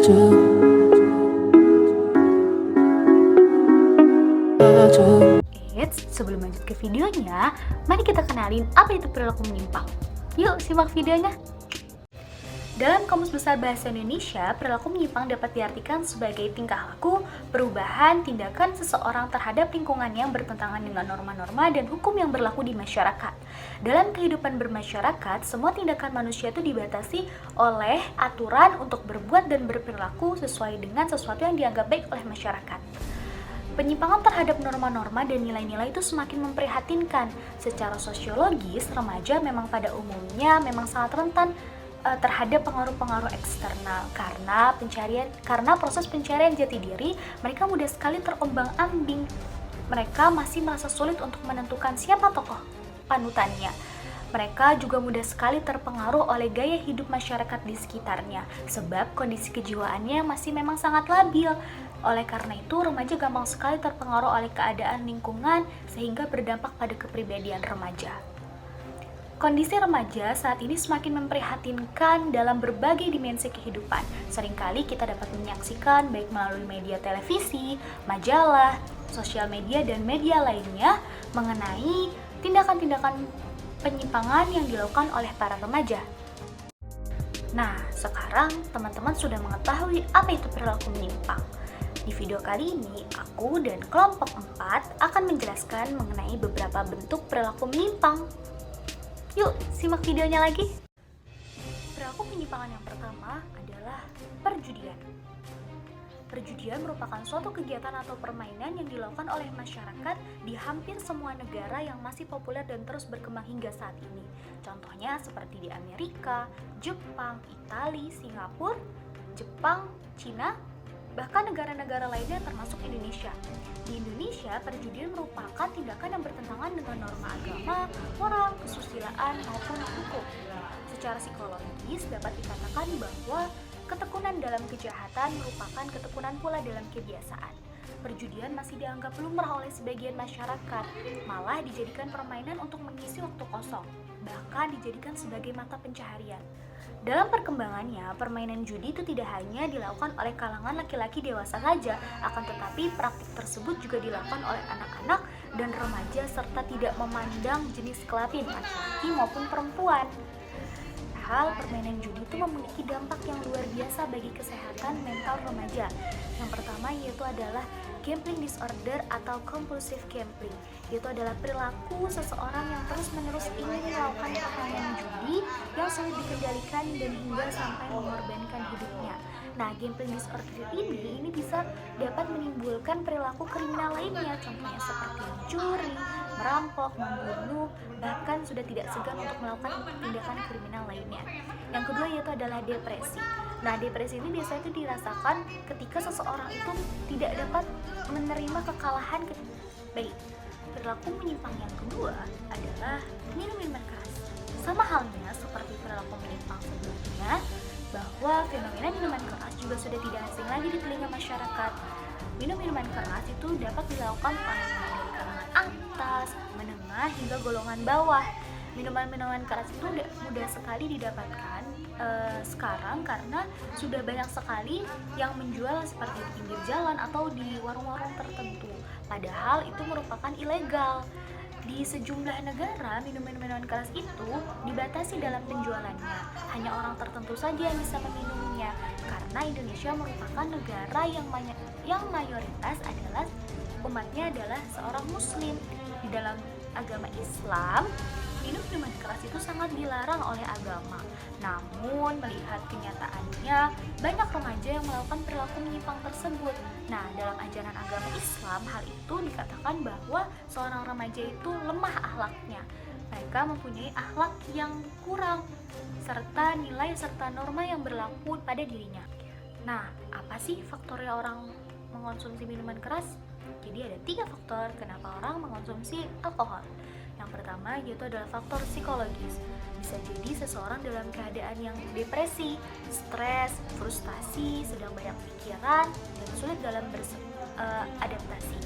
Eits, sebelum lanjut ke videonya, mari kita kenalin apa itu perilaku menyimpang. Yuk, simak videonya. Dalam Kamus Besar Bahasa Indonesia, perilaku menyimpang dapat diartikan sebagai tingkah laku, perubahan, tindakan seseorang terhadap lingkungan yang bertentangan dengan norma-norma dan hukum yang berlaku di masyarakat. Dalam kehidupan bermasyarakat, semua tindakan manusia itu dibatasi oleh aturan untuk berbuat dan berperilaku sesuai dengan sesuatu yang dianggap baik oleh masyarakat. Penyimpangan terhadap norma-norma dan nilai-nilai itu semakin memprihatinkan. Secara sosiologis, remaja memang pada umumnya memang sangat rentan terhadap pengaruh-pengaruh eksternal karena proses pencarian jati diri mereka mudah sekali terombang-ambing. Mereka masih merasa sulit untuk menentukan siapa tokoh panutannya. Mereka juga mudah sekali terpengaruh oleh gaya hidup masyarakat di sekitarnya sebab kondisi kejiwaannya masih memang sangat labil. Oleh karena itu, remaja gampang sekali terpengaruh oleh keadaan lingkungan sehingga berdampak pada kepribadian remaja. Kondisi remaja saat ini semakin memprihatinkan dalam berbagai dimensi kehidupan. Seringkali kita dapat menyaksikan baik melalui media televisi, majalah, sosial media, dan media lainnya mengenai tindakan-tindakan penyimpangan yang dilakukan oleh para remaja. Nah, sekarang teman-teman sudah mengetahui apa itu perilaku menyimpang. Di video kali ini, aku dan kelompok 4 akan menjelaskan mengenai beberapa bentuk perilaku menyimpang. Yuk, simak videonya lagi. Perilaku penyimpangan yang pertama adalah perjudian. Perjudian merupakan suatu kegiatan atau permainan yang dilakukan oleh masyarakat di hampir semua negara yang masih populer dan terus berkembang hingga saat ini. Contohnya seperti di Amerika, Jepang, Italia, Singapura, Jepang, Cina, bahkan negara-negara lainnya termasuk Indonesia. Di Indonesia, perjudian merupakan tindakan yang bertentangan dengan norma agama, moral, kesusilaan, maupun hukum. Secara psikologis, dapat dikatakan bahwa ketekunan dalam kejahatan merupakan ketekunan pula dalam kebiasaan. Perjudian masih dianggap lumrah oleh sebagian masyarakat, malah dijadikan permainan untuk mengisi waktu kosong, bahkan dijadikan sebagai mata pencaharian. Dalam perkembangannya, permainan judi itu tidak hanya dilakukan oleh kalangan laki-laki dewasa saja, akan tetapi praktik tersebut juga dilakukan oleh anak-anak dan remaja serta tidak memandang jenis kelamin laki-laki maupun perempuan. Hal permainan judi itu memiliki dampak yang luar biasa bagi kesehatan mental remaja. Yang pertama yaitu adalah gambling disorder atau compulsive gambling, yaitu adalah perilaku seseorang yang terus-menerus ingin melakukan permainan judi yang sulit dikendalikan dan hingga sampai mengorbankan hidupnya. Nah, gambling disorder ini bisa dapat menimbulkan perilaku kriminal lainnya, contohnya seperti mencuri, merampok, membunuh, bahkan sudah tidak segan untuk melakukan tindakan kriminal lainnya. Yang kedua yaitu adalah depresi. Nah, depresi ini biasanya itu dirasakan ketika seseorang itu tidak dapat menerima kekalahan. Baik, perilaku menyimpang yang kedua adalah minum minuman keras. Sama halnya seperti perilaku menyimpang sebelumnya, bahwa fenomena minuman keras juga sudah tidak asing lagi di telinga masyarakat. Minum minuman keras itu dapat dilakukan oleh kalangan atas, menengah, hingga golongan bawah. Minuman-minuman keras itu mudah sekali didapatkan sekarang karena sudah banyak sekali yang menjual seperti di pinggir jalan atau di warung-warung tertentu. Padahal itu merupakan ilegal. Di sejumlah negara, minuman keras itu dibatasi dalam penjualannya. Hanya orang tertentu saja yang bisa meminumnya. Karena Indonesia merupakan negara yang mayoritas adalah umatnya adalah seorang muslim. Di dalam agama Islam, minum minuman keras itu sangat dilarang oleh agama. Namun, melihat kenyataannya, banyak remaja yang melakukan perilaku menyimpang tersebut. Nah, dalam ajaran agama Islam, hal itu dikatakan bahwa seorang remaja itu lemah akhlaknya. Mereka mempunyai akhlak yang kurang, serta nilai serta norma yang berlaku pada dirinya. Nah, apa sih faktornya orang mengonsumsi minuman keras? Jadi ada 3 faktor kenapa orang mengonsumsi alkohol. Yang pertama yaitu adalah faktor psikologis. Bisa jadi seseorang dalam keadaan yang depresi, stres, frustasi, sedang banyak pikiran, dan sulit dalam beradaptasi.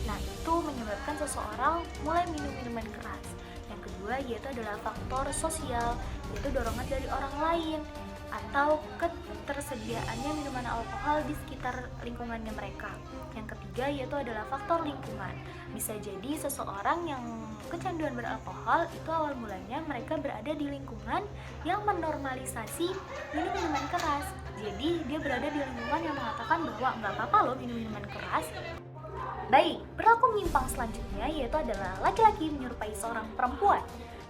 Nah, itu menyebabkan seseorang mulai minum minuman keras. Yang kedua yaitu adalah faktor sosial, yaitu dorongan dari orang lain. atau ketersediaannya minuman alkohol di sekitar lingkungannya mereka. Yang ketiga yaitu adalah faktor lingkungan. Bisa jadi seseorang yang kecanduan beralkohol itu awal mulanya mereka berada di lingkungan yang menormalisasi minum minuman keras. Jadi dia berada di lingkungan yang mengatakan bahwa nggak apa-apa loh minum minuman keras. Baik, perilaku menyimpang selanjutnya yaitu adalah laki-laki menyerupai seorang perempuan.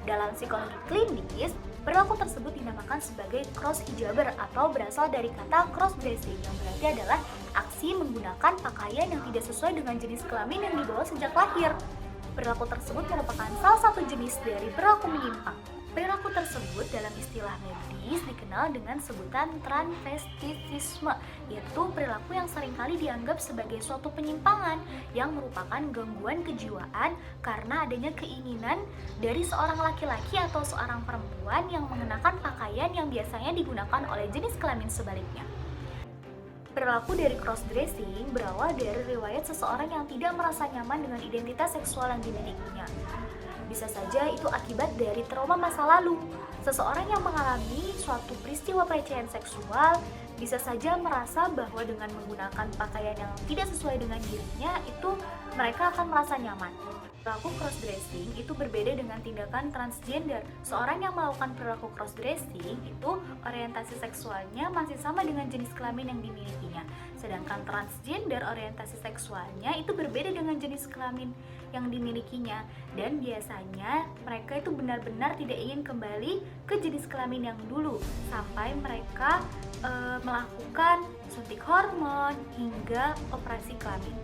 Dalam psikologi klinis, perilaku tersebut dinamakan sebagai cross hijaber atau berasal dari kata cross dressing yang berarti adalah aksi menggunakan pakaian yang tidak sesuai dengan jenis kelamin yang dibawa sejak lahir. Perilaku tersebut merupakan salah satu jenis dari perilaku menyimpang. Perilaku tersebut dalam istilah medis dikenal dengan sebutan transvestisme, yaitu perilaku yang seringkali dianggap sebagai suatu penyimpangan yang merupakan gangguan kejiwaan karena adanya keinginan dari seorang laki-laki atau seorang perempuan yang mengenakan pakaian yang biasanya digunakan oleh jenis kelamin sebaliknya. Perilaku dari cross-dressing berawal dari riwayat seseorang yang tidak merasa nyaman dengan identitas seksual yang dimilikinya. Bisa saja itu akibat dari trauma masa lalu. Seseorang yang mengalami suatu peristiwa pelecehan seksual bisa saja merasa bahwa dengan menggunakan pakaian yang tidak sesuai dengan dirinya itu mereka akan merasa nyaman. Perilaku cross-dressing itu berbeda dengan tindakan transgender. Seorang yang melakukan perilaku cross-dressing itu orientasi seksualnya masih sama dengan jenis kelamin yang dimilikinya. Sedangkan transgender orientasi seksualnya itu berbeda dengan jenis kelamin yang dimilikinya. Dan biasanya mereka itu benar-benar tidak ingin kembali ke jenis kelamin yang dulu sampai mereka melakukan suntik hormon hingga operasi kelamin.